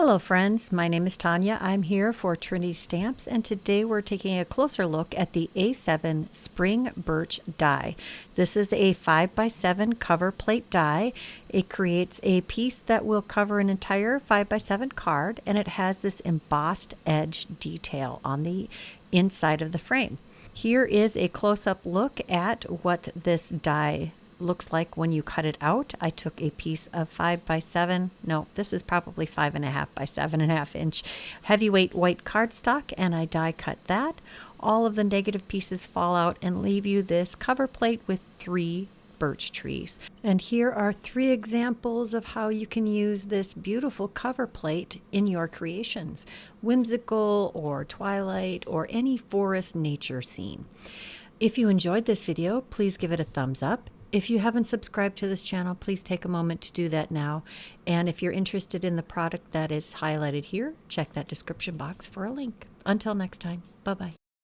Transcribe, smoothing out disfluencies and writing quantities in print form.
Hello friends, my name is Tanya. I'm here for Trinity Stamps, and today we're taking a closer look at the A7 Spring Birch die. This is a 5x7 cover plate die. It creates a piece that will cover an entire 5x7 card, and it has this embossed edge detail on the inside of the frame. Here is a close-up look at what this die looks like when you cut it out. I took a piece of 5x7, no, this is probably 5.5 by 7.5 inch heavyweight white cardstock, and I die cut that. All of the negative pieces fall out and leave you this cover plate with 3 birch trees. And here are 3 examples of how you can use this beautiful cover plate in your creations, whimsical or twilight or any forest nature scene. If you enjoyed this video, please give it a thumbs up. If you haven't subscribed to this channel, please take a moment to do that now. And if you're interested in the product that is highlighted here, check that description box for a link. Until next time, bye-bye.